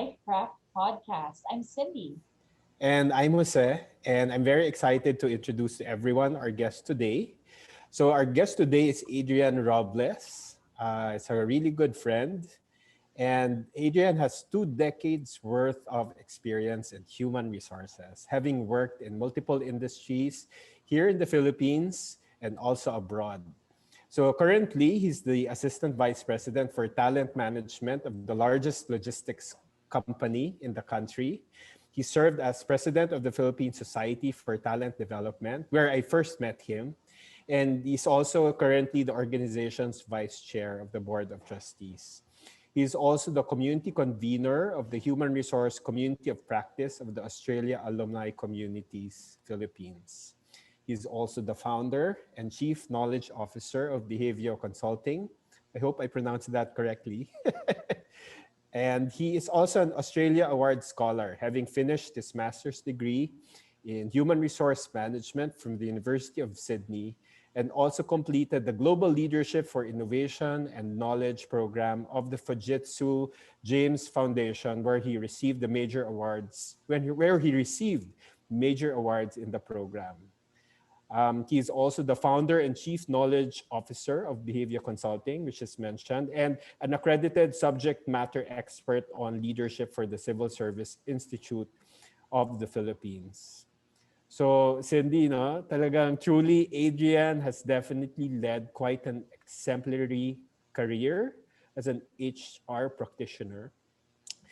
LifeCraft podcast. I'm Cindy. And I'm Jose, and I'm very excited to introduce to everyone our guest today. So, our guest today is Adrian Robles. He's a really good friend, and Adrian has 2 decades worth of experience in human resources, having worked in multiple industries here in the Philippines and also abroad. So currently, he's the Assistant Vice President for Talent Management of the largest logistics company in the country. He served as President of the Philippine Society for Talent Development, where I first met him. And he's also currently the organization's Vice Chair of the Board of Trustees. He's also the community convener of the Human Resource Community of Practice of the Australia Alumni Communities Philippines. He's also the founder and chief knowledge officer of Behavioral Consulting. I hope I pronounced that correctly. And he is also an Australia Award Scholar, having finished his master's degree in Human Resource Management from the University of Sydney and also completed the Global Leadership for Innovation and Knowledge program of the Fujitsu James Foundation, where he received the major awards, where he received major awards in the program. He is also the founder and chief knowledge officer of Behavior Consulting, which is mentioned, and an accredited subject matter expert on leadership for the Civil Service Institute of the Philippines. So, Cindy, no, talagang truly, Adrian has definitely led quite an exemplary career as an HR practitioner.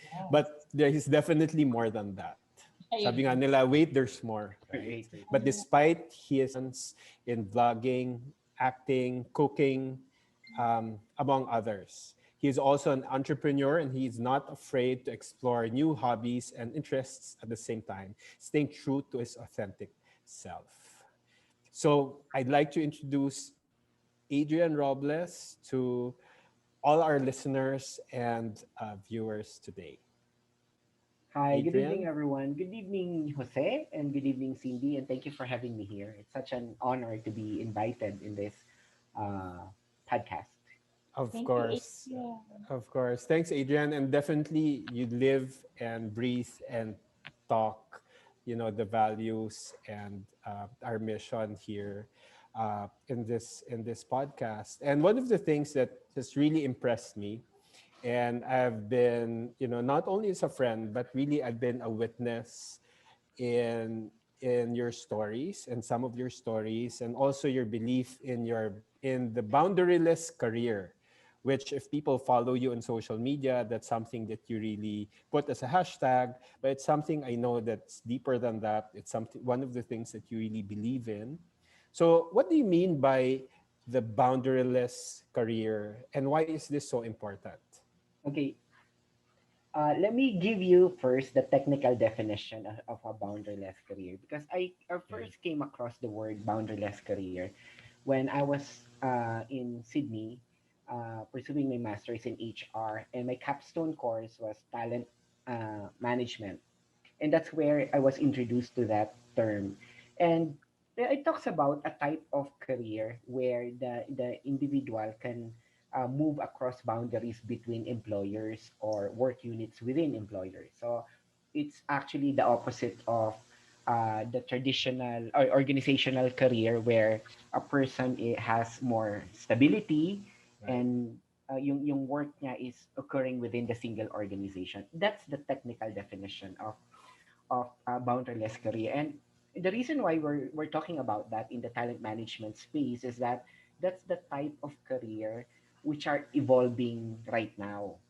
Yes, But there is definitely more than that. I Sabi nga agree. nila, wait, there's more, right? Great, great. But Mhm. despite his in vlogging, acting, cooking, among others, he is also an entrepreneur and he is not afraid to explore new hobbies and interests at the same time, staying true to his authentic self. So I'd like to introduce Adrian Robles to all our listeners and viewers today. Hi, good evening, Adrian? everyone. Good evening, Jose, and good evening, Cindy, and thank you for having me here. It's such an honor to be invited in this uh, podcast. Of Thank you, course. Adrian. Of course. Thanks, Adrian. And definitely you live and breathe and talk, the values and our mission here in this podcast. And one of the things that has really impressed me, and I've been, not only as a friend, but really I've been a witness in your stories and some of your stories and also your belief in the boundaryless career, which if people follow you on social media, that's something that you really put as a hashtag, but it's something I know that's deeper than that. It's something, one of the things that you really believe in. So what do you mean by the boundaryless career and why is this so important? Okay, let me give you first the technical definition of a boundaryless career because I Okay. first came across the word boundaryless career when I was in Sydney pursuing my master's in HR, and my capstone course was talent management, and that's where I was introduced to that term. And it talks about a type of career where the individual can move across boundaries between employers or work units within employers. So it's actually the opposite of the traditional or organizational career where a person has more stability Right. and yung work niya is occurring within the single organization. That's the technical definition of boundaryless career. And the reason why we're talking about that in the talent management space is that that's the type of career which are evolving right now,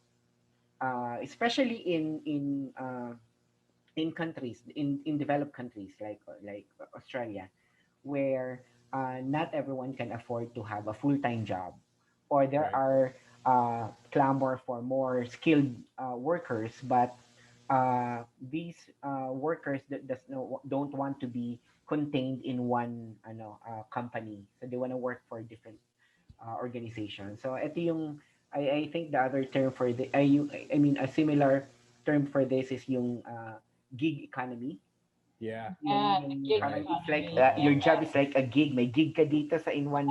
especially in countries in developed countries like Australia, where not everyone can afford to have a full-time job, or there Right. are clamor for more skilled workers, but these workers don't want to be contained in one company, so they want to work for different organizations. So ito yung I think the other term for the I mean a similar term for this is yung gig economy. Yeah. Yeah, Yung the gig parang Right. it's like economy. your Yeah. job is like a gig, may gig ka dito sa in one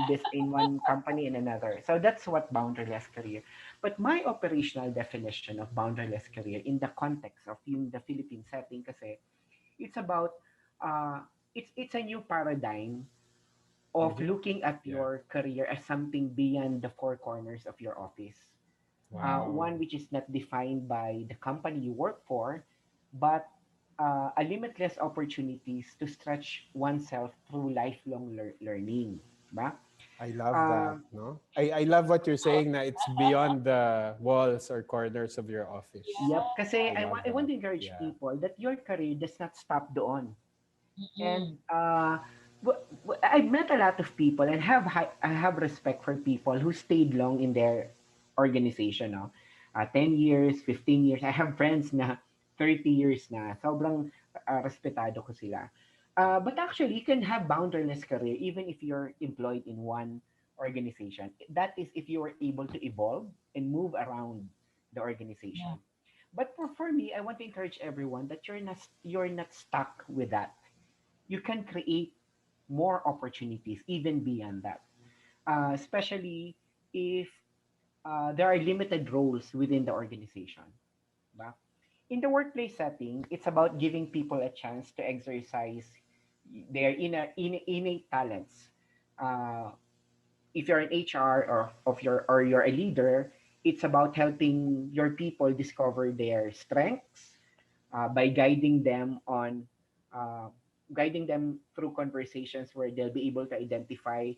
company and another. So that's what boundaryless career. But my operational definition of boundaryless career in the context of yung the Philippine setting kasi it's about uh, it's a new paradigm of Mhm. looking at Yeah. your career as something beyond the four corners of your office. Wow. One which is not defined by the company you work for, but a limitless opportunities to stretch oneself through lifelong learning. Ba? I love that, Uh, no? I love what you're saying na it's beyond the walls or corners of your office. yep, Yeah. kasi I love I want that. to encourage Yeah. people that your career does not stop doon. And Mm-mm. I've met a lot of people and I have respect for people who stayed long in their organization. No? 10 years, 15 years. I have friends na 30 years na. Sobrang respetado ko sila. But actually, you can have boundaryless career even if you're employed in one organization. That is if you are able to evolve and move around the Yeah. organization. But for me, I want to encourage everyone that you're not stuck with that. You can create more opportunities even beyond that, especially if there are limited roles within the organization. Ba? In the workplace setting, it's about giving people a chance to exercise their innate talents. Uh, if you're an HR or you're a leader, it's about helping your people discover their strengths by uh, guiding them through conversations where they'll be able to identify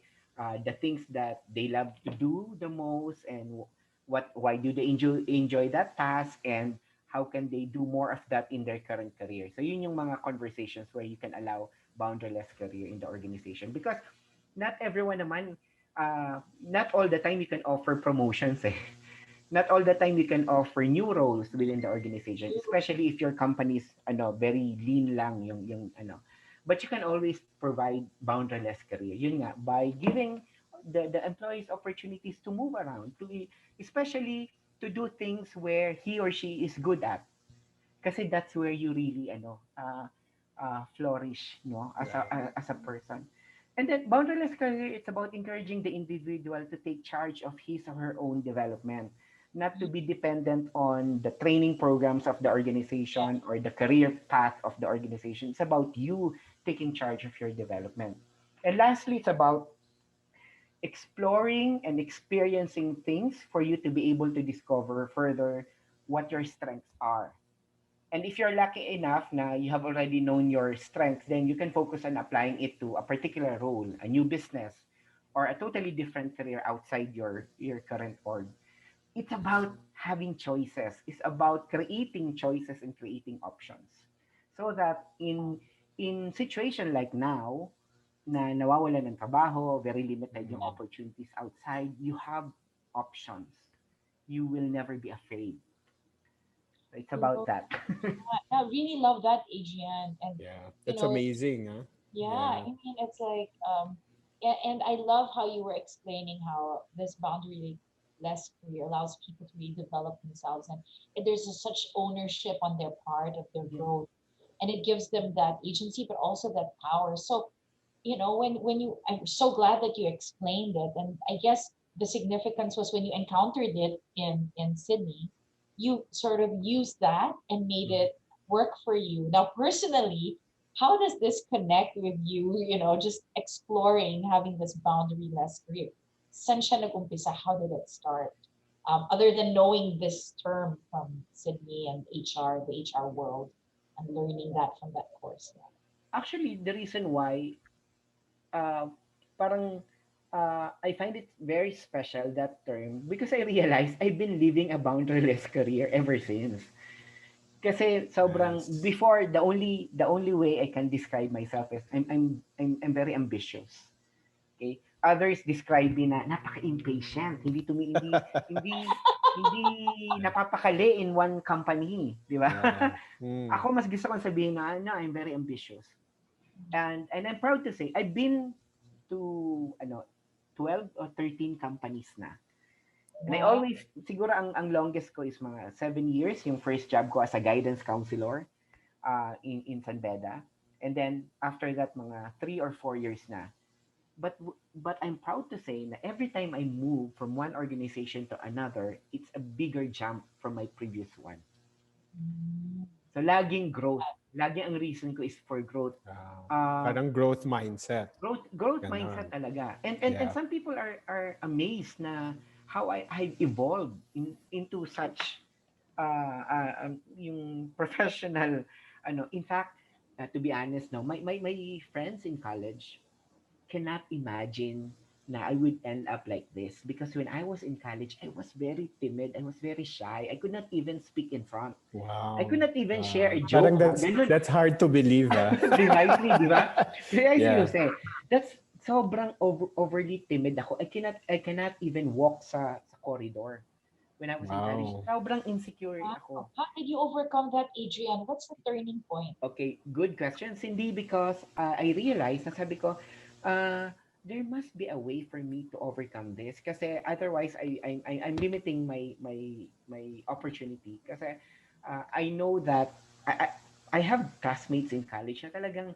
the things that they love to do the most and why do they enjoy that task and how can they do more of that in their current career. So yun yung mga conversations where you can allow boundaryless career in the organization because not everyone naman not all the time you can offer promotions eh. Not all the time you can offer new roles within the organization, True. especially if your company is very lean lang yung ano. But you can always provide boundaryless career. Yun nga, by giving the employees opportunities to move around, especially to do things where he or she is good at. Kasi that's where you really flourish no Right. as a person. And then boundaryless career, it's about encouraging the individual to take charge of his or her own development, not to be dependent on the training programs of the Yeah. organization or the career path of the organization. It's about you taking charge of your development. And lastly, it's about exploring and experiencing things for you to be able to discover further what your strengths are. And if you're lucky enough na you have already known your strengths, then you can focus on applying it to a particular role, a new business, or a totally different career outside your current org. It's about having choices. It's about creating choices and creating options. So that in situation like now, na nawawalan ng trabaho, very limited yung Mhm. opportunities outside, you have options. You will never be afraid. It's about True. that. I really love that, Adrian. And Yeah. you That's know, amazing, huh? yeah, I Yeah. mean, it's like, and I love how you were explaining how this boundary less career allows people to really develop themselves, and there's such ownership on their part of their Mhm. growth, and it gives them that agency, but also that power. So, when you, I'm so glad that you explained it, and I guess the significance was when you encountered it in Sydney, you sort of used that and made Mhm. it work for you. Now, personally, how does this connect with you, just exploring having this boundary-less career? San siya nag-umpisa? How did it start? Other than knowing this term from Sydney and HR, the HR world, and learning that from that course. Actually, the reason why uh, parang I find it very special that term because I realized I've been living a boundaryless career ever since. Kasi sobrang Yes. before the only way I can describe myself is I'm very ambitious. Okay? Others describe me na napaka-impatient, hindi hindi napapakali in one company, di ba? Yeah. Mm. Ako mas gusto kong sabihin na I'm very ambitious. And I'm proud to say I've been to 12 or 13 companies na. And I Wow. always siguro ang longest ko is mga 7 years yung first job ko as a guidance counselor in San Beda. And then after that mga 3 or 4 years na but I'm proud to say that every time I move from one organization to another, it's a bigger jump from my previous one. Mm. So laging growth. Lagi ang reason ko is for growth. Uh, Parang growth mindset. growth mindset Ganon. talaga. And Yeah. some people are amazed na how I've evolved into such yung professional in fact to be honest no my friends in college cannot imagine na I would end up like this because when I was in college I was very timid, I was very shy, I could not even speak in front, I could Wow. not even share a Wow. joke, Parang ganun. that's hard to believe, ah. Precisely, di ba? Precisely, Yeah. Jose. That's sobrang overly timid ako. I cannot even walk sa corridor when I was in college. Wow. Sobrang insecure ako. Wow. How did you overcome that, Adrian? What's the turning point? Okay, good question. Hindi because I realized na sabi ko, uh, there must be a way for me to overcome this kasi otherwise I'm limiting my opportunity kasi I know that I have classmates in college na talagang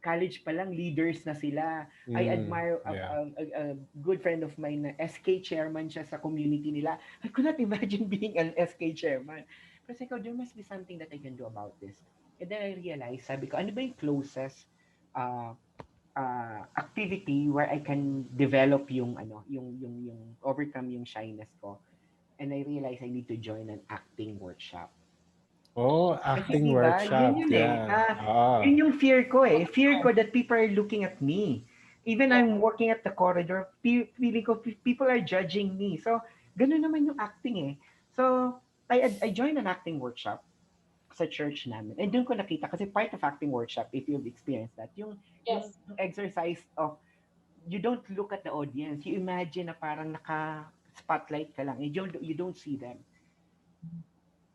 college pa lang leaders na sila. I Mm, admire yeah. a good friend of mine na SK chairman siya sa community nila. I could not imagine being an SK chairman. Pero sabi ko, there must be something that I can do about this. And then I realized, sabi ko, ano ba yung closest uh, activity where I can develop yung overcome yung shyness ko. And I realized I need to join an acting workshop. Oh, Kasi acting 'di ba, workshop. yun eh. Yeah. Ah. Yun yung fear ko eh. Fear Sure. ko that people are looking at me. Even Yeah. I'm working at the corridor, feeling ko people are judging me. So, ganun naman yung acting eh. So, I joined an acting workshop sa church namin. And doon ko nakita, kasi part of acting workshop, if you've experienced that, yung Yes. exercise of, you don't look at the audience. You imagine na parang naka-spotlight ka lang. You don't see them.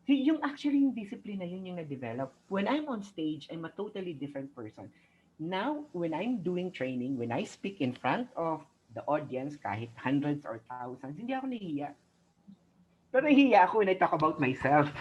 Yung actually yung discipline na yun yung na-develop. When I'm on stage, I'm a totally different person. Now, when I'm doing training, when I speak in front of the audience, kahit hundreds or thousands, hindi ako nahihiya. Pero nahihiya ako when I talk about myself.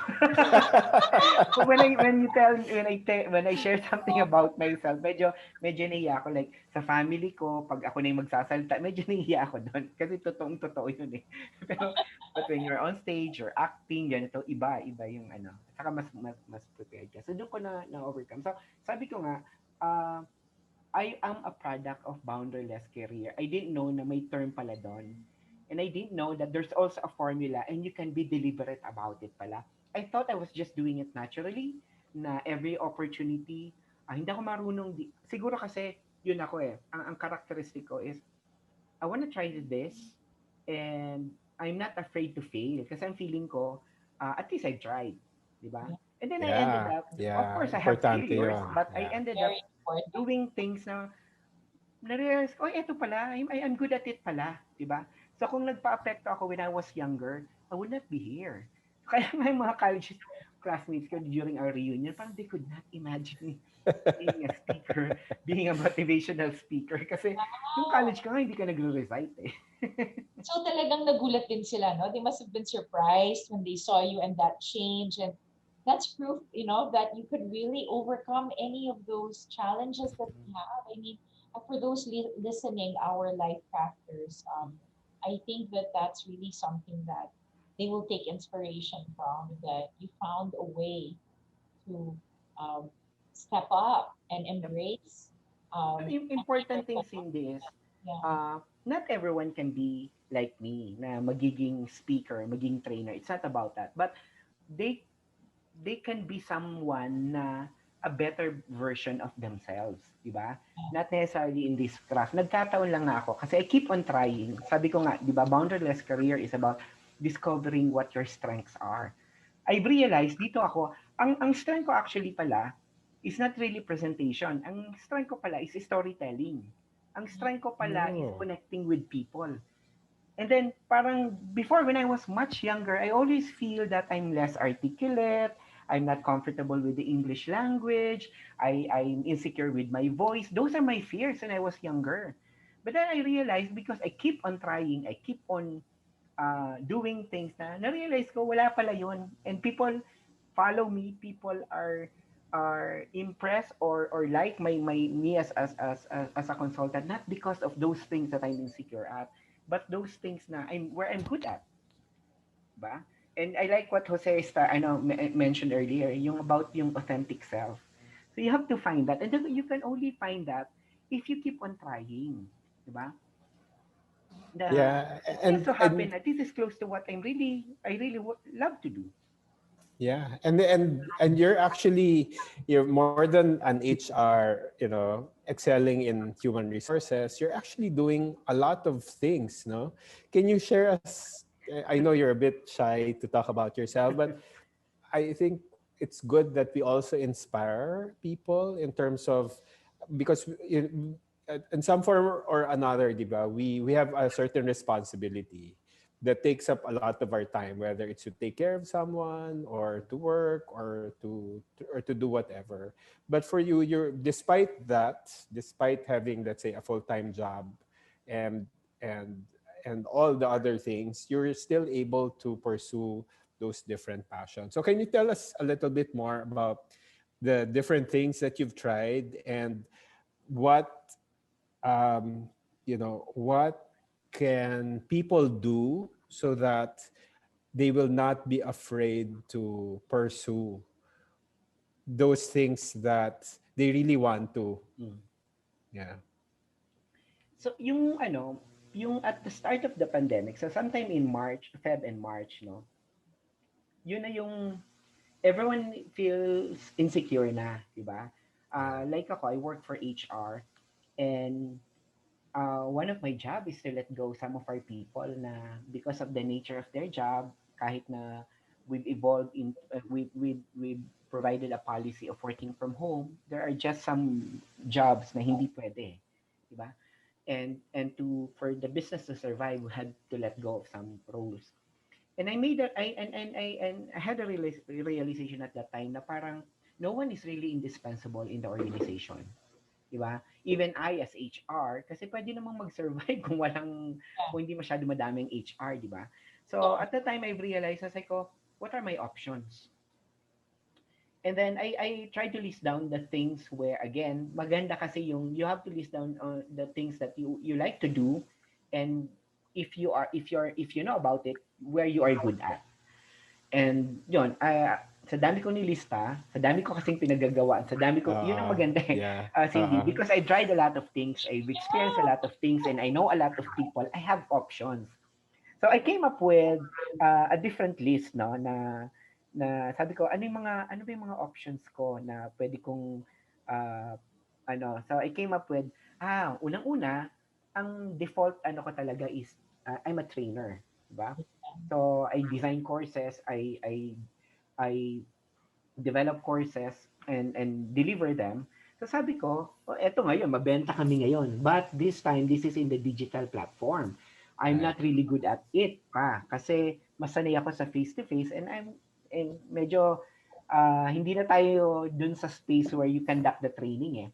When I share something about myself, medyo nahiya ako, like sa family ko, pag ako na yung magsasalita, medyo nahiya ako doon kasi totoong totoo yun eh. Pero but when you're on stage or acting, ganito iba yung saka mas prepared ka. So doon ko na overcome. So sabi ko nga, uh, I am a product of boundaryless career. I didn't know na may term pala doon. And I didn't know that there's also a formula and you can be deliberate about it pala. I thought I was just doing it naturally, na every opportunity, hindi ako marunong, siguro kasi, yun ako eh, ang characteristic ko is, I want to try this, and I'm not afraid to fail, kasi ang feeling ko, at least I tried, di ba? Yeah. And then I ended Yeah. up, of Yeah. course I have Importante failures, yun. but I Yeah. ended Very up important. doing things na na-realize ko, eto pala, I'm good at it pala, di ba? So kung nagpa-apekto ako when I was younger, I would not be here. Kaya may mga college classmates ko during our reunion, parang they could not imagine me being a speaker, being a motivational speaker. Kasi yung Wow. college ka nga, hindi ka nagre-recite eh. So talagang nagulat din sila, no? They must have been surprised when they saw you and that change. And that's proof, that you could really overcome any of those challenges that we have. I mean, for those listening, our life crafters, I think that that's really something that they will take inspiration from, that you found a way to um, step up and Yep. embrace But um, yung and important thing, overcome. Cindy, is Yeah. not everyone can be like me na magiging speaker, magiging trainer. It's not about that. But they they can be someone na a better version of themselves, di ba? Not necessarily in this craft. Nagkataon lang nga ako kasi I keep on trying. Sabi ko nga, di ba, boundaryless career is about discovering what your strengths are. I've realized dito ako, ang strength ko actually pala is not really presentation. Ang strength ko pala is storytelling. Ang strength ko pala is Oh. connecting with people. And then parang before when I was much younger, I always feel that I'm less articulate, I'm not comfortable with the English language, I'm insecure with my voice. Those are my fears when I was younger. But then I realized because I keep on trying, I keep on doing things na na-realize ko wala pala yun. And people follow me, people are are impressed or like my me as a consultant, not because of those things that I'm insecure at, but those things na I'm good at, ba? And I like what Jose I know mentioned earlier, yung about yung authentic self. So you have to find that, and then you can only find that if you keep on trying, diba? The Yeah, it just and so happen and that this is close to what I really love to do. yeah, and you're more than an HR, excelling in human resources. You're actually doing a lot of things, no? Can you share us? I know you're a bit shy to talk about yourself, but I think it's good that we also inspire people in terms of because in some form or another, diba, we have a certain responsibility that takes up a lot of our time, whether it's to take care of someone or to work or to do whatever. But for you, you're despite having, let's say, a full-time job and and and all the other things, you're still able to pursue those different passions. So can you tell us a little bit more about the different things that you've tried and what what can people do so that they will not be afraid to pursue those things that they really want to. Mm. Yeah. So yung at the start of the pandemic, so sometime in March, Feb and March, no, yun na yung everyone feels insecure na, di ba? Yeah. Like ako, I work for HR, and one of my job is to let go some of our people na because of the nature of their job, kahit na we've evolved in we've provided a policy of working from home, there are just some jobs na hindi pwede, di ba? And to for the business to survive, we had to let go of some roles. And I made a and I had a realization at that time na parang no one is really indispensable in the organization. Di ba? Even I as HR, kasi pwede namang mag-survive Yeah. kung hindi masyado madaming HR, di ba? So So, at the time I realized, as I ko, what are my options? And then I tried to list down the things where, again, maganda kasi yung you have to list down the things that you like to do, and if you know about it, where you are good at. And yun, sa dami ko nilista, sa dami ko kasing pinagagawaan, sa dami ko, yun ang maganda Yeah. Cindy, because I tried a lot of things, I've experienced a lot of things, and I know a lot of people, I have options. So I came up with a different list, no, na sabi ko, ano ba yung mga options ko na pwede kong, uh, so I came up with, unang-una, ang default, ko talaga is, I'm a trainer, diba? So I design courses, I develop courses and deliver them. So sabi ko, eto ngayon, mabenta kami ngayon. But this time, this is in the digital platform. I'm Right. not really good at it pa. Kasi masanay ako sa face-to-face, and medyo hindi na tayo dun sa space where you conduct the training eh.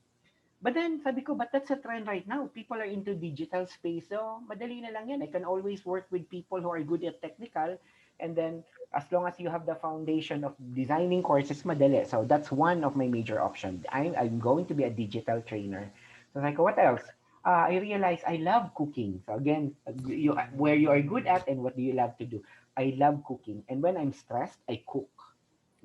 But then, sabi ko, but that's a trend right now. People are into digital space. So, madali na lang yan. I can always work with people who are good at technical. And then, as long as you have the foundation of designing courses, madali. So, that's one of my major options. I'm going to be a digital trainer. So, like, what else? I realized I love cooking. So, again, where you are good at and what do you love to do? I love cooking. And when I'm stressed, I cook.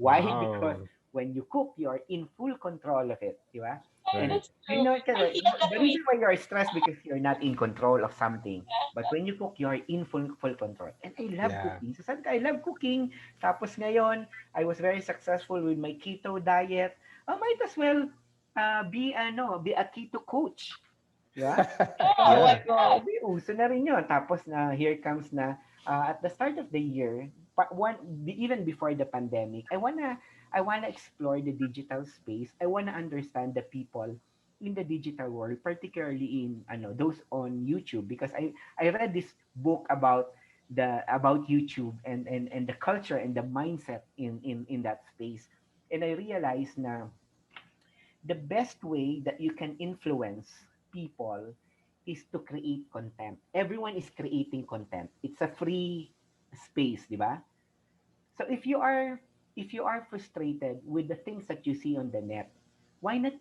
Why? Because Wow. when you cook, you are in full control of it. Di ba? yeah, And Right. that's you true. know, I kasi feel that the way. reason why you're stressed because you're not in control of something. But when you cook, you're in full control. And I love Yeah. cooking. So sabi ko, I love cooking. Tapos ngayon, I was very successful with my keto diet. I might as well be a keto coach. Di ba? Yeah, So why Yeah. sabi ko, not? di, uso na rin yun. Tapos na, here comes na, at the start of the year, even before the pandemic, I wanna explore the digital space. I wanna understand the people in the digital world, particularly in those on YouTube, because I read this book about YouTube and the culture and the mindset in that space. And I realized na the best way that you can influence people is to create content. Everyone is creating content. It's a free space, di ba? So if you are if you are frustrated with the things that you see on the net, why not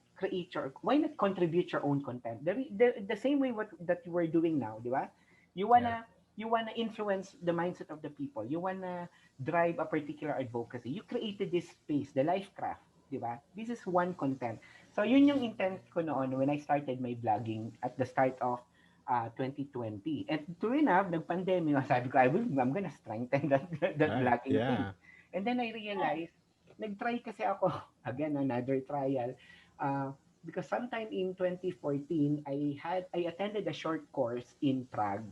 contribute your own content? The same way that you are doing now, di ba? You Yeah. wanna you wanna influence the mindset of the people. You wanna drive a particular advocacy. You created this space, the LifeCraft, di ba? This is one content. So yun yung intent ko noon when I started my vlogging at the start of 2020. And true enough, nag-pandemic, sabi ko, I'm gonna strengthen that Right. vlogging thing. Yeah. And then I realized, nag-try kasi ako, again, another trial, uh, because sometime in 2014, I attended a short course in Prague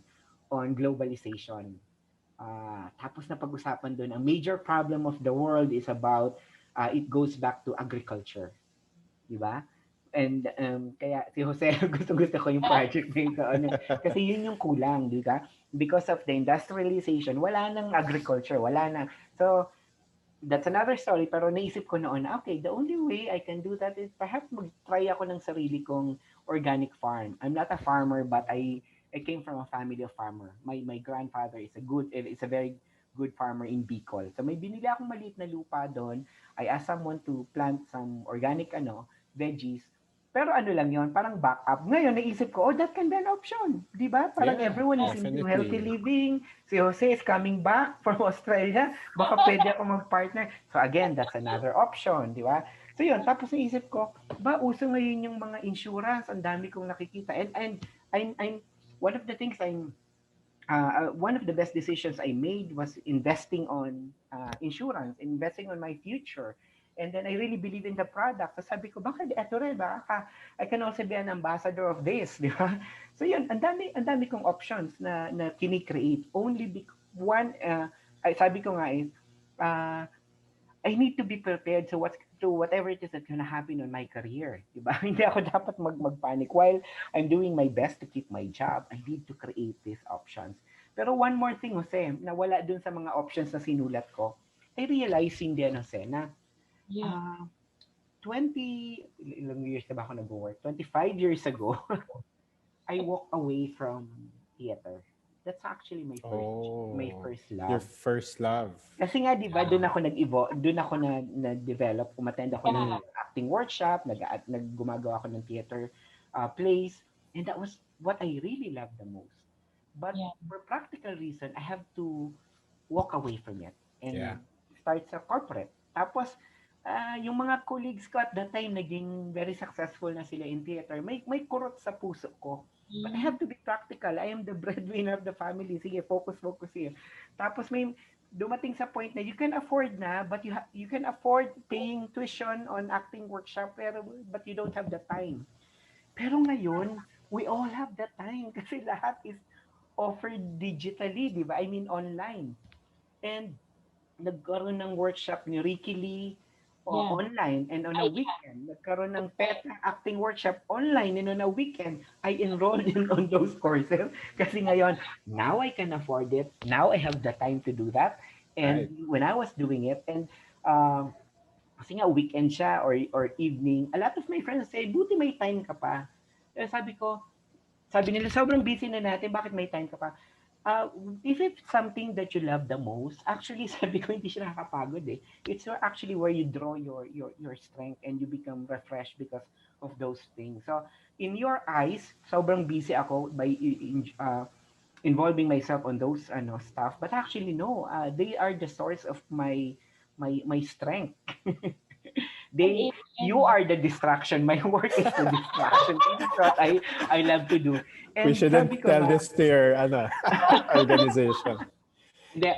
on globalization. Tapos na pag-usapan doon, ang major problem of the world is about, it goes back to agriculture. Di ba? And kaya si Jose, gusto ko yung project na ito. Ano, kasi yun yung kulang, di ba? Because of the industrialization, wala nang agriculture, wala na. So, that's another story, pero naisip ko noon, okay, the only way I can do that is perhaps mag-try ako ng sarili kong organic farm. I'm not a farmer, but I came from a family of farmer. My grandfather is a very good farmer in Bicol. So may binili akong maliit na lupa doon. I asked someone to plant some organic veggies. Pero ano lang yon, parang backup. Ngayon, naisip ko, oh, that can be an option. Di ba? Parang Yeah, everyone is into healthy definitely. living. Si Jose is coming back from Australia. Baka pwede ako mag-partner. So again, that's another option. Di ba? So yun, tapos naisip ko, ba, uso ngayon yung mga insurance. Ang dami kong nakikita. And I'm one of the things one of the best decisions I made was investing on insurance, investing on my future. And then I really believe in the product. So sabi ko, baka eto rin, baka I can also be an ambassador of this, di ba? So yun, ang dami kong options na kini-create. Only one, sabi ko nga is, uh, I need to be prepared to whatever it is that's gonna happen on my career. Diba? Hindi ako dapat magpanic. While I'm doing my best to keep my job, I need to create these options. Pero one more thing, Jose, na wala dun sa mga options na sinulat ko, I realizing din, Jose, na Yeah. uh, 20, ilang years na ba ako nag-work? 25 years ago, I walked away from theater. That's actually my Oh, first your love. first love. Kasi nga 'di ba Yeah. doon ako na-develop, umattend ako ng Mm. Yeah. acting workshop, gumagawa ako ng theater plays, and that was what I really loved the most. But Yeah. for practical reason, I have to walk away from it Yeah. and start sa corporate. Tapos yung mga colleagues ko at that time naging very successful na sila in theater. May kurot sa puso ko. But I Mm. have to be practical. I am the breadwinner of the family. Sige, focus here. Tapos may dumating sa point na you can afford na, but you can afford paying tuition on acting workshop, but you don't have the time. Pero ngayon, we all have the time kasi lahat is offered digitally, di ba? I mean, online. And nagkaroon ng workshop ni Ricky Lee Yeah. online and on a Yeah. weekend. Nagkaroon ng Good point. PETA acting workshop online and on a weekend. I enrolled in on those courses kasi ngayon, now I can afford it. Now I have the time to do that. And Right. when I was doing it, and um, kasi nga weekend siya or evening, a lot of my friends say, buti may time ka pa. Eh, sabi nila, sobrang busy na natin, bakit may time ka pa? Uh, if it's something that you love the most, actually, sabi ko, hindi siya nakakapagod eh. It's actually where you draw your strength and you become refreshed because of those things. So, in your eyes, sobrang busy ako by involving myself on those stuff. But actually, no, they are the source of my strength. And You Adrian, are the distraction. My work is the distraction. This is what I love to do. We And sabi shouldn't ko tell nga, this to your organization. hindi,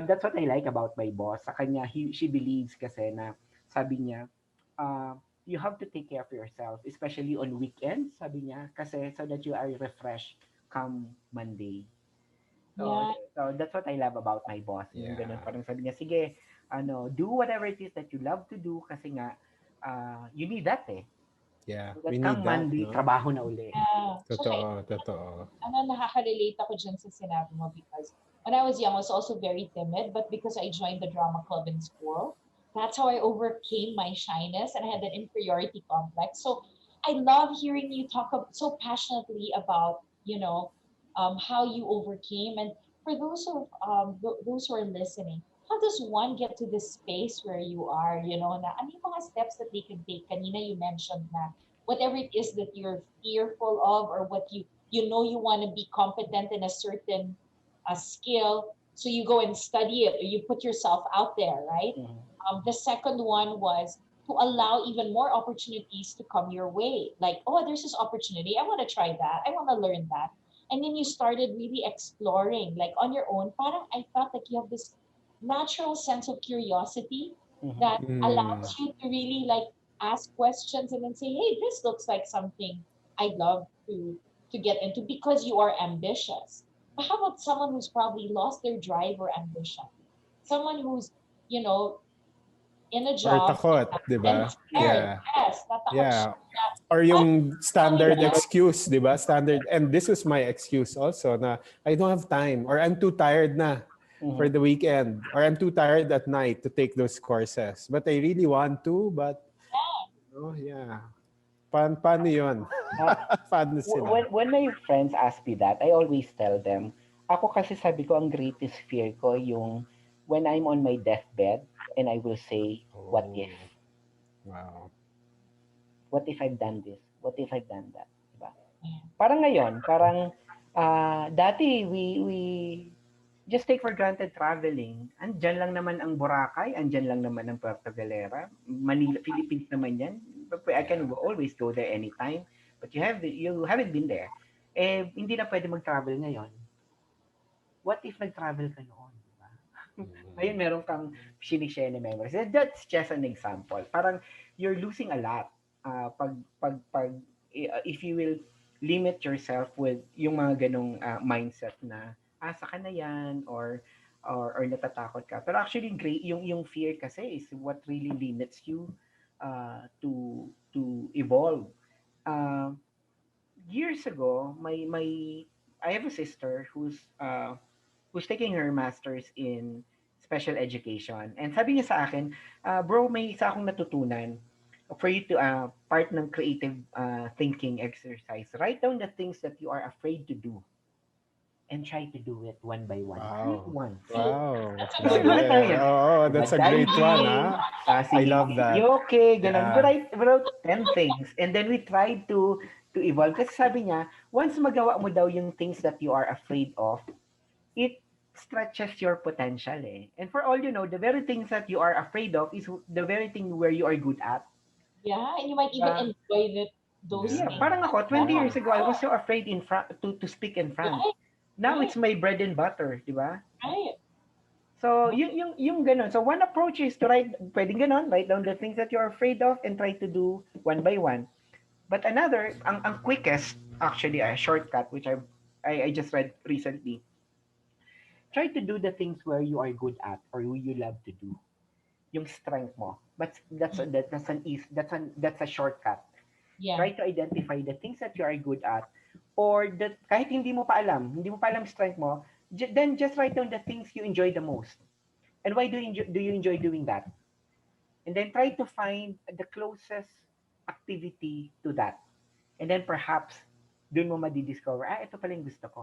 that's what I like about my boss. Sa kanya, she believes kasi na, sabi niya, you have to take care of yourself, especially on weekends, sabi niya, kasi so that you are refreshed come Monday. So, yeah. so that's what I love about my boss. Yung ganun, Yeah. parang sabi niya, sige, do whatever it is that you love to do kasi nga, you need that eh. Yeah. So We that come need that, Monday, no? trabaho na uli. Yeah. Tsaka, Totoo, totoo. nakaka-relate ako dyan sa sinabi mo because when I was young, I was also very timid, but because I joined the drama club in school, that's how I overcame my shyness and I had an inferiority complex. So I love hearing you talk so passionately about, how you overcame. And for those who are listening, how does one get to this space where you are, na ano yung mga steps that they can take? Kanina you mentioned na whatever it is that you're fearful of or what you want to be competent in a certain skill, so you go and study it or you put yourself out there, right? Mhm. The second one was to allow even more opportunities to come your way. Like, oh, there's this opportunity. I want to try that. I want to learn that. And then you started really exploring, like on your own. Parang I felt like you have this natural sense of curiosity Mhm. that Mm. allows you to really like ask questions and then say, hey, this looks like something I'd love to get into because you are ambitious. But how about someone who's probably lost their drive or ambition? Someone who's, you know, in a Or job takot, di and ba? scared. Yeah. Yes, natakot siya Yeah. na, Or "Ay, yung kaya standard yan." excuse, di ba? Standard. And this was my excuse also na I don't have time or I'm too tired na for Mhm. the weekend or I'm too tired at night to take those courses. But I really want to, but oh yeah. Paano yun? Ah, Paano sila? when my friends ask me that, I always tell them, ako kasi sabi ko, ang greatest fear ko yung when I'm on my deathbed and I will say, what if? Oh, wow. What if I've done this? What if I've done that? Diba? Parang ngayon, parang dati we just take for granted traveling. Andyan lang naman ang Boracay, andyan lang naman ang Puerto Galera. Manila, Philippines naman yan. I Yeah. can always go there anytime. But you haven't been there. Eh, hindi na pwede mag-travel ngayon. What if nag-travel ka noon? Diba? Ngayon Mm. meron kang sinishare na memories. That's just an example. Parang you're losing a lot if you will limit yourself with yung mga ganong mindset na saka na yan or natatakot ka. Pero actually great yung fear kasi is what really limits you to evolve. Uh, Years ago, my I have a sister who's taking her master's in special education. And sabi niya sa akin, bro, may isa akong natutunan for you to part ng creative thinking exercise. Write down the things that you are afraid to do and try to do it one by one. Do it Wow. once. See, Wow. that's a good Grabe. one. Gulat na yan. Oo, Diba? that's a great one, Diving, ha? I love singing that. karaoke, ganun. Yeah. We wrote 10 things. And then we tried to evolve. Kasi sabi niya, once magawa mo daw yung things that you are afraid of, it stretches your potential eh. And for all you know, the very things that you are afraid of is the very thing where you are good at. Yeah, and you might even Diba? enjoy those Yeah, things. Yeah. parang ako, 20 Yeah. years ago, I was so afraid to speak in front. Right, Now right, it's my bread and butter, di ba? right. So, yung ganun. So, one approach is to pwedeng ganun, write down the things that you're afraid of and try to do one by one. But another, ang quickest, actually, a shortcut, which I just read recently, try to do the things where you are good at or who you love to do. Yung strength mo. But that's a shortcut. Yeah, Try to identify the things that you are good at or that kahit hindi mo pa alam strength mo, then just write down the things you enjoy the most. And why do you enjoy doing that? And then try to find the closest activity to that. And then perhaps dun mo madidiscover, ito pala yung gusto ko.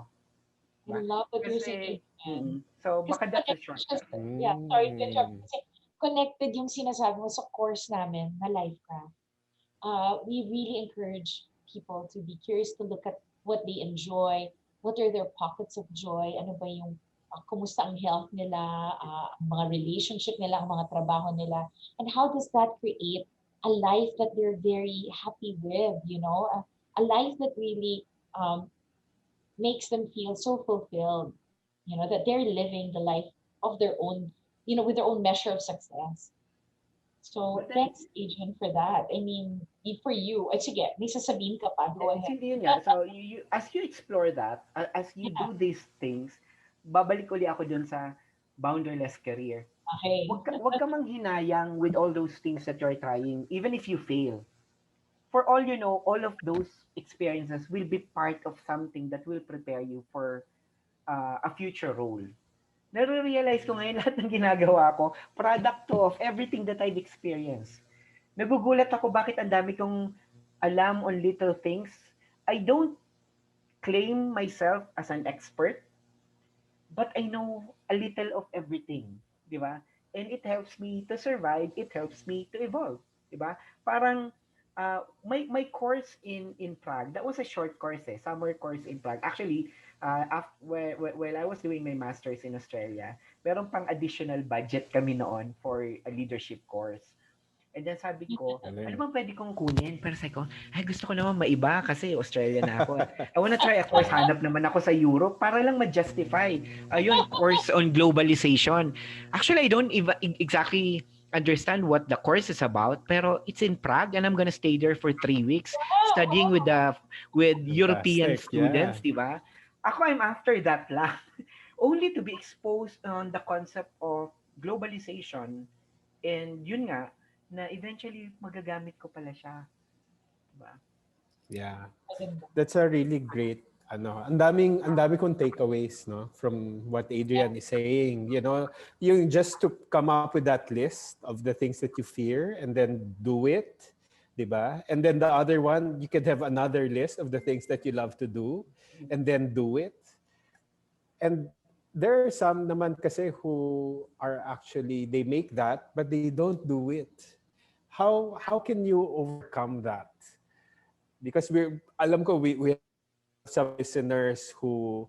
I Diba? love what you're Kasi, saying, man. so Kasi baka that's a connected siya shortcut. yeah, sorry to interrupt. Mm. Kasi connected yung sinasabi mo sa course namin na LifeCraft. We really encourage people to be curious to look at what they enjoy, what are their pockets of joy, ano ba yung kumusta ang health nila, ang mga relationship nila, ang mga trabaho nila, and how does that create a life that they're very happy with, a life that really makes them feel so fulfilled, that they're living the life of their own, with their own measure of success. But So then, thanks, Adrian, for that. I mean, for you, ay sige, may sasabihin ka pa. Go ahead. hindi yun nga. So, as you explore that, as you Yeah, do these things, babalik uli ako dun sa boundaryless career. okay. Wag ka manghinayang with all those things that you're trying, even if you fail. For all you know, all of those experiences will be part of something that will prepare you for a future role. Nare-realize ko ngayon lahat ng ginagawa ko, product to of everything that I've experienced. Nagugulat ako bakit ang dami kong alam on little things. I don't claim myself as an expert, but I know a little of everything. di ba? And it helps me to survive, it helps me to evolve, di ba? Parang my course in Prague, that was a short course summer course in Prague. Actually, while I was doing my masters in Australia, meron pang additional budget kami noon for a leadership course. And then sabi ko, ano Galing. bang pwede kong kunin? Pero sabi ko, ay gusto ko naman maiba kasi Australia na ako. I wanna try a course. Hanap naman ako sa Europe para lang ma-justify. Ayun, course on globalization. Actually, I don't even exactly understand what the course is about, pero it's in Prague and I'm gonna stay there for 3 weeks studying with the with European Fantastic. students, Yeah. di ba? Ako, I'm after that lang. Only to be exposed on the concept of globalization. And yun nga, na eventually magagamit ko pala siya, 'di ba? Yeah. Maganda. That's a really great ano, ang daming kong takeaways no from what Yeah. Adrian is saying, you know, yung just to come up with that list of the things that you fear and then do it, 'di ba? And then the other one, you could have another list of the things that you love to do and then do it. And there are some naman kasi who are actually they make that but they don't do it. How can you overcome that? Because alam ko we have some listeners who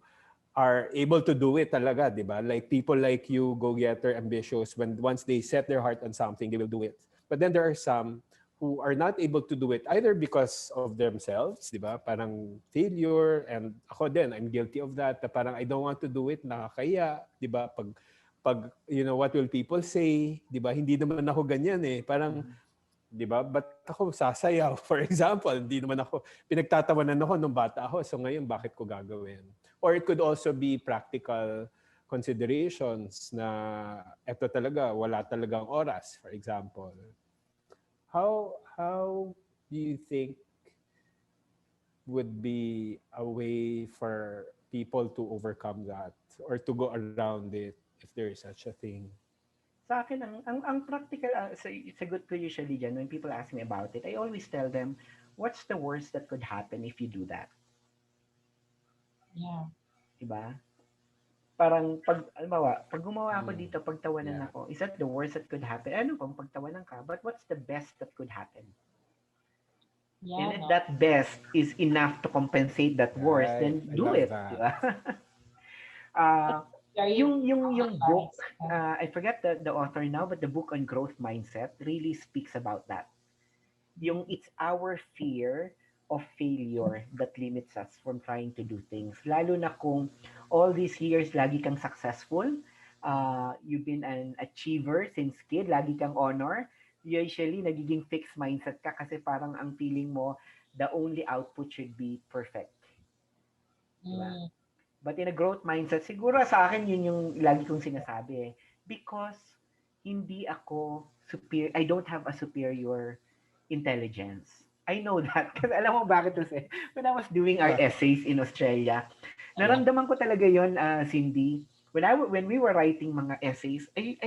are able to do it talaga, di ba? Like people like you, go-getter, ambitious, when once they set their heart on something, they will do it. But then there are some who are not able to do it either because of themselves, di ba? Parang failure, and ako din, I'm guilty of that. Na parang I don't want to do it, nakakaya, di ba? Pag you know, what will people say, di ba? Hindi naman ako ganyan eh. Parang 'di ba? Ba't ako sasayaw? For example, hindi naman ako pinagtatawanan ako nung bata ako. So ngayon bakit ko gagawin? Or it could also be practical considerations na eto talaga wala talagang oras, for example. How do you think would be a way for people to overcome that or to go around it if there is such a thing? Sa akin, ang practical, sagot ko usually dyan, when people ask me about it, I always tell them, what's the worst that could happen if you do that? Yeah. Diba? Parang, pag gumawa ako Mm. dito, pagtawanan Yeah. ako, is that the worst that could happen? Ano kung pagtawanan ka? But what's the best that could happen? And Yeah, if no. that best is enough to compensate that worst, Right. then I do love it. that. Diba? uh, Very yung book, advice. Yeah. I forget the author now, but the book on growth mindset really speaks about that. Yung it's our fear of failure that limits us from trying to do things. Lalo na kung all these years lagi kang successful, you've been an achiever since kid, lagi kang honor, usually nagiging fixed mindset ka kasi parang ang feeling mo, the only output should be perfect. Diba? Mm, But in a growth mindset, siguro sa akin yun yung lagi kong sinasabi eh. Because hindi ako I don't have a superior intelligence. I know that. Kasi alam mo bakit kasi when I was doing our essays in Australia, yeah. naramdaman ko talaga yon, Cindy. When we were writing mga essays, ay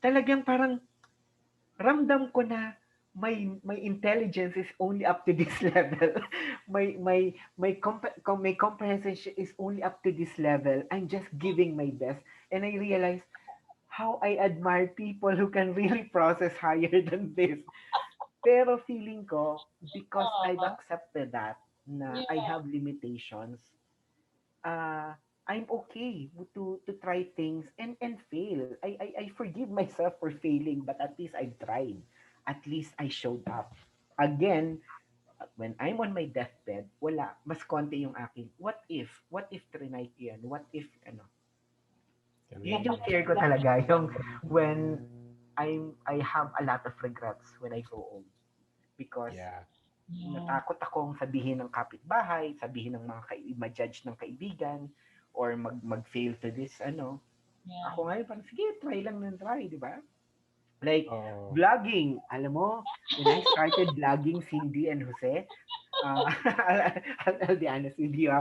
talagang parang ramdam ko na my intelligence is only up to this level. My comprehension is only up to this level. I'm just giving my best. And I realized how I admire people who can really process higher than this. Pero feeling ko, because I've Uh, accepted that, na I yeah. have limitations, uh, I'm okay to try things and fail. I forgive myself for failing, but at least I tried. At least I showed up. Again, when I'm on my deathbed, wala, mas konti yung akin. What if? What if trinay ko yan? What if, ano? Yun yung fear ko talaga, yung when I have a lot of regrets when I grow old. Because Yeah. Yeah. natakot akong sabihin ng kapitbahay, sabihin ng mga ma-judge ng kaibigan, or mag-fail to this, ano. Yeah. Ako ngayon, parang, sige, try lang ng try, di ba? Like, Oh. vlogging. Alam mo, when I started vlogging Cindy and Jose, uh, I'll be honest with you,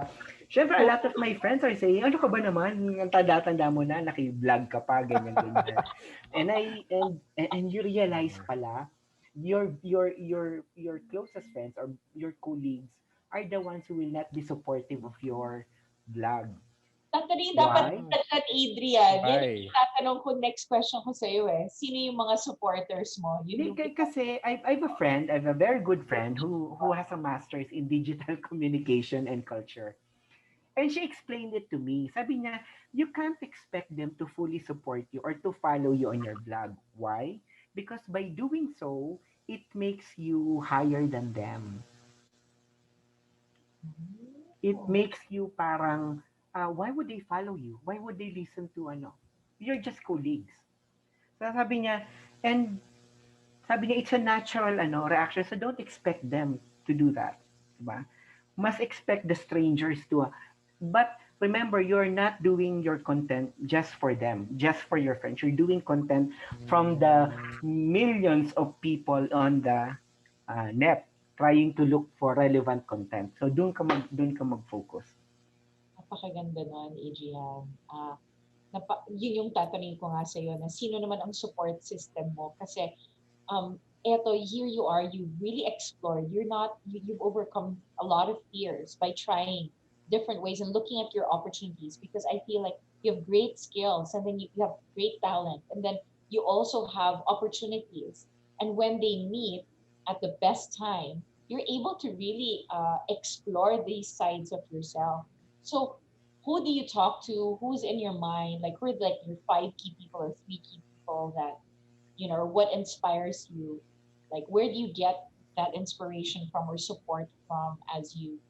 syempre, a lot of my friends are saying, ano ka ba naman? Ang tanda-tanda mo na, naki-vlog ka pa, ganyan-ganyan. And you realize pala, your closest friends or your colleagues are the ones who will not be supportive of your vlog. Actually, dapat Why? at Adrian. Yan Why? yung tatanong ko, next question ko sa'yo eh. Sino yung mga supporters mo? Yun yung Kasi I have a friend, I have a very good friend who has a master's in digital communication and culture. And she explained it to me. Sabi niya, you can't expect them to fully support you or to follow you on your blog. Why? Because by doing so, it makes you higher than them. It Oh, makes you parang, why would they follow you? Why would they listen to ano? You're just colleagues. So sabi niya, and sabi niya, it's a natural reaction. So don't expect them to do that. Diba? Must expect the strangers to. But remember, you're not doing your content just for them, just for your friends. You're doing content from the millions of people on the net trying to look for relevant content. So doon ka mag-focus. napakaganda nun, Adrian. Yun yung tatanungin ko nga sa'yo na sino naman ang support system mo? Kasi eto, here you are, you really explored. You've overcome a lot of fears by trying different ways and looking at your opportunities because I feel like you have great skills and then you have great talent and then you also have opportunities. And when they meet at the best time, you're able to really explore these sides of yourself. So who do you talk to? Who's in your mind? Like who are like your five key people or three key people that what inspires you? Like where do you get that inspiration from or support from as you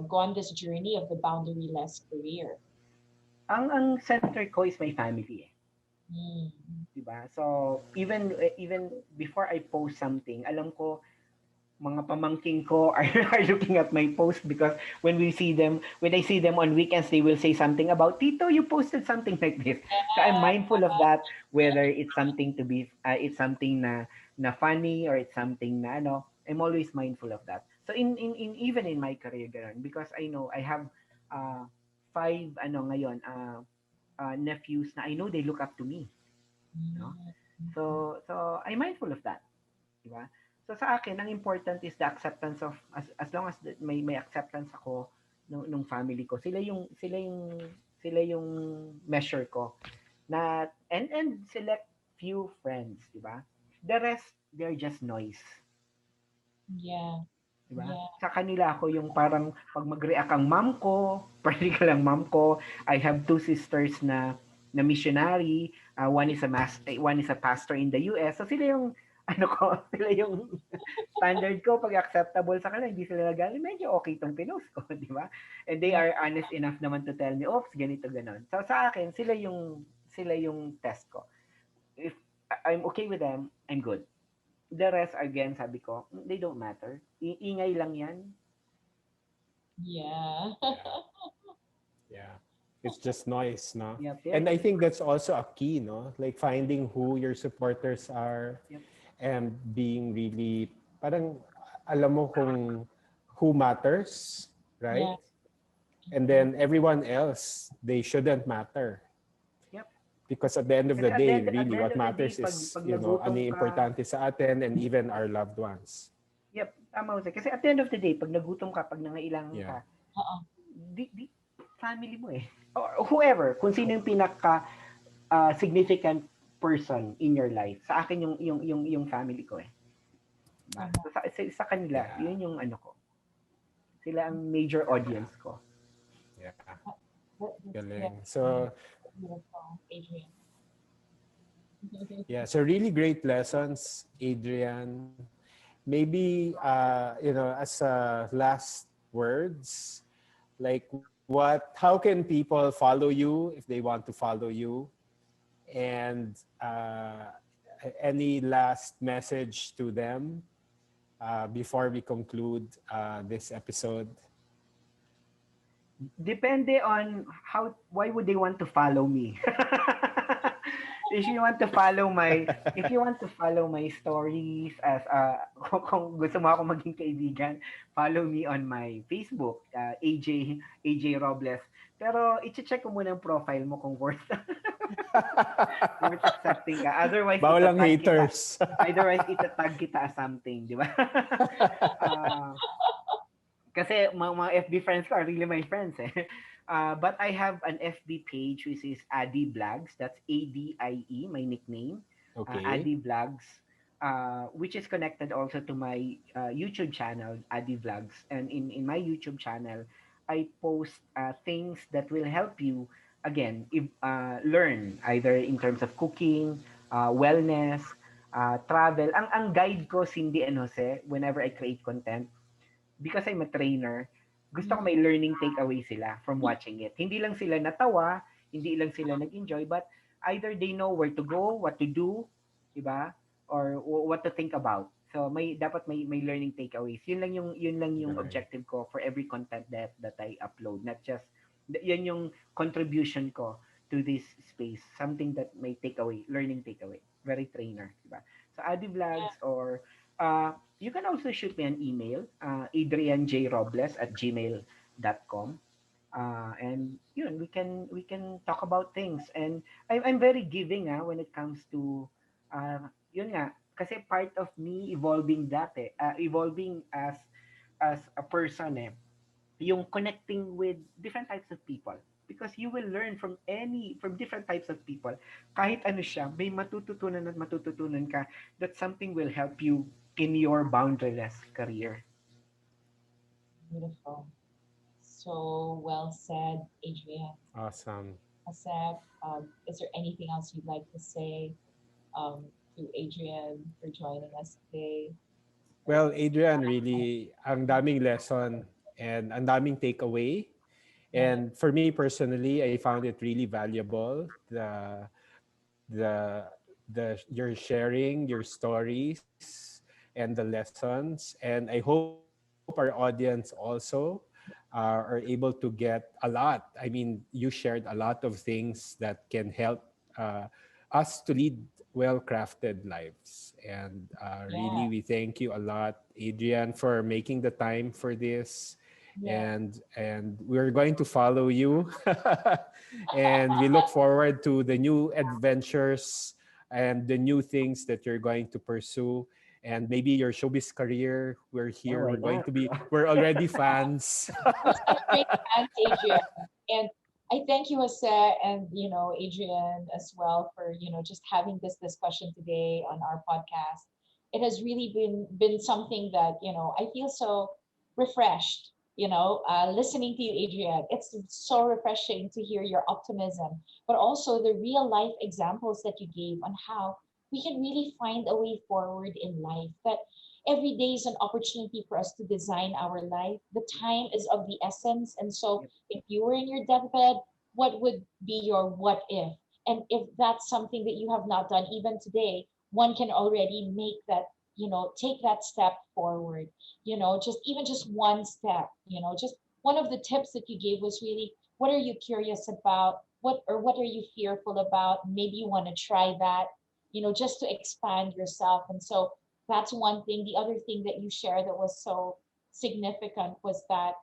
go on this journey of the boundaryless career? Ang center ko is my family. Mm. Diba? So even before I post something, alam ko mga pamangking ko are looking at my post because when I see them on weekends, they will say something about, Tito, you posted something like this. So I'm mindful of that, whether it's something to be, it's something na funny or it's something na I'm always mindful of that. So in even in my career, ganun, because I know I have five ngayon, nephews na I know they look up to me. No? So I'm mindful of that. Diba? So sa akin, ang important is the acceptance of as long as may acceptance ako nung family ko. Sila yung measure ko. Na and select few friends, di ba? The rest they're just noise. Yeah. Di ba? Yeah. Sa kanila ako yung parang pag mag-react ang mom ko, particular lang mom ko, I have two sisters na missionary, one is a pastor in the US. So sila yung sila yung standard ko pag acceptable sa kanila, hindi sila nagaling, medyo okay tong pinost ko, di ba? And they Yeah. are honest enough naman to tell me, oops, ganito, ganon. So sa akin, sila yung test ko. If I'm okay with them, I'm good. The rest, again, sabi ko, they don't matter. Ingay lang yan. Yeah. Yeah. It's just noise, no? Yep. And I think that's also a key, no? Like finding who your supporters are Yep. and being really, parang alam mo kung who matters, right? Yeah. And then everyone else, they shouldn't matter. Yep. Because at the end of the Kasi at the day, end, really, what of the day, matters is, pag ano nagutom yung ka, importante sa atin and even our loved ones. yep, tama ko. Kasi at the end of the day, pag nagutom ka, pag nangailangan ka, Yeah. di family mo eh. Or whoever, kung sino yung pinaka significant person in your life. Sa akin yung family ko eh. Diba? So, sa kanila, Yeah. yun yung ko. Sila ang major audience ko. Yeah. That's Galing. So, beautiful, Adrian. yeah, so really great lessons, Adrian. Maybe, as last words, like how can people follow you if they want to follow you? And any last message to them before we conclude this episode? Depende on why would they want to follow me. If you want to follow my stories as kung gusto mo ako maging kaibigan, follow me on my Facebook, AJ Robles. Pero i-check ko muna ang profile mo kung worth accepting ka. Otherwise, bawal lang haters. Otherwise, itatag kita as something, di ba? Kasi mga FB friends ko are really my friends eh. But I have an FB page which is Adi Vlogs. That's ADIE, my nickname. Okay. Adi Vlogs, which is connected also to my YouTube channel, Adi Vlogs. And in my YouTube channel, I post things that will help you, again, if, learn either in terms of cooking, wellness, travel. Ang guide ko, Cindy and Jose, whenever I create content, because I'm a trainer, gusto ko Mm. may learning takeaway sila from watching it. Hindi lang sila natawa, hindi lang sila nag-enjoy, but either they know where to go, what to do, di ba? Or what to think about. So may learning takeaways. Yun lang yung Right. objective ko for every content that I upload. Not just yan yung contribution ko to this space. Something that may takeaway, learning takeaway. Very trainer, di ba? So Adi Yeah. Vlogs or you can also shoot me an email, adrianjrobles@gmail.com. And yun, we can talk about things. And I'm very giving when it comes to yun nga, kasi part of me evolving as a person yung connecting with different types of people, because you will learn from different types of people. Kahit ano siya, may matututunan at matututunan ka that something will help you in your boundaryless career. Beautiful. So well said, Adrian. Awesome. Asep, is there anything else you'd like to say um, to Adrian for joining us today? Or Well, Adrian, really, ang daming lesson and ang daming takeaway. yeah, And for me personally, I found it really valuable. The you're sharing your stories and the lessons, and I hope our audience also are able to get a lot. I mean, you shared a lot of things that can help uh, us to lead well-crafted lives. And yeah, really, we thank you a lot, Adrian, for making the time for this. yeah. And we're going to follow you, and we look forward to the new adventures and the new things that you're going to pursue, and maybe your showbiz career. We're Oh, here, why not? we're already fans. We're such great fans, Adrian. And I thank you, Jose, and Adrian as well for just having this discussion today on our podcast. It has really been something that I feel so refreshed. Listening to you, Adrian, it's so refreshing to hear your optimism, but also the real life examples that you gave on how we can really find a way forward in life. That every day is an opportunity for us to design our life. The time is of the essence. And so, Yep. if you were in your deathbed, what would be your what if? And if that's something that you have not done even today, one can already make that, take that step forward, just even just one step, just one of the tips that you gave was really what are you curious about? What are you fearful about? Maybe you want to try that, just to expand yourself. And so that's one thing. The other thing that you shared that was so significant was that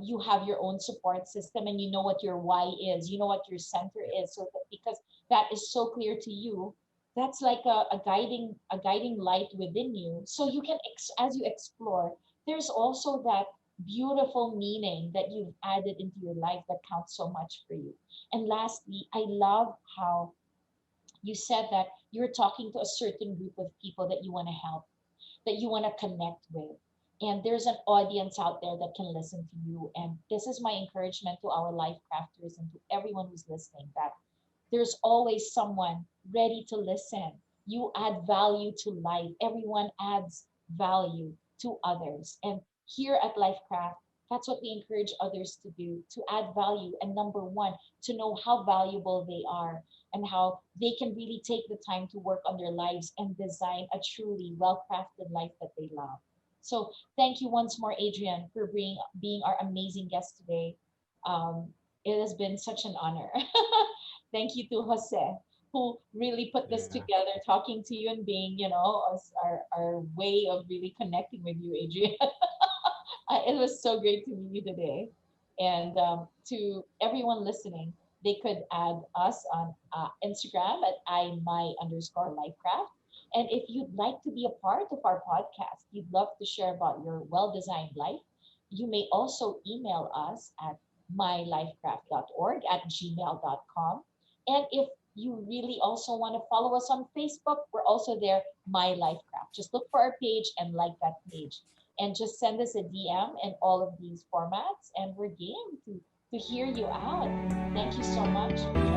you have your own support system and you know what your why is, you know what your center is. So that because that is so clear to you, that's like a guiding light within you. So you can as you explore, there's also that beautiful meaning that you've added into your life that counts so much for you. And lastly, I love how you said that you're talking to a certain group of people that you want to help, that you want to connect with. And there's an audience out there that can listen to you. And this is my encouragement to our life crafters and to everyone who's listening that there's always someone ready to listen. You add value to life. Everyone adds value to others. And here at LifeCraft, that's what we encourage others to do, to add value. And number one, to know how valuable they are and how they can really take the time to work on their lives and design a truly well crafted life that they love. So thank you once more, Adrian, for being our amazing guest today. It has been such an honor. Thank you to Jose, who really put this Yeah. together, talking to you and being, our way of really connecting with you, Adrian. It was so great to meet you today. And to everyone listening, they could add us on Instagram at @my_lifecraft. And if you'd like to be a part of our podcast, you'd love to share about your well designed life, You may also email us at mylifecraft.org@gmail.com. And if you really also want to follow us on Facebook, we're also there, My Lifecraft. Just look for our page and like that page. And just send us a DM in all of these formats, and we're game to hear you out. Thank you so much for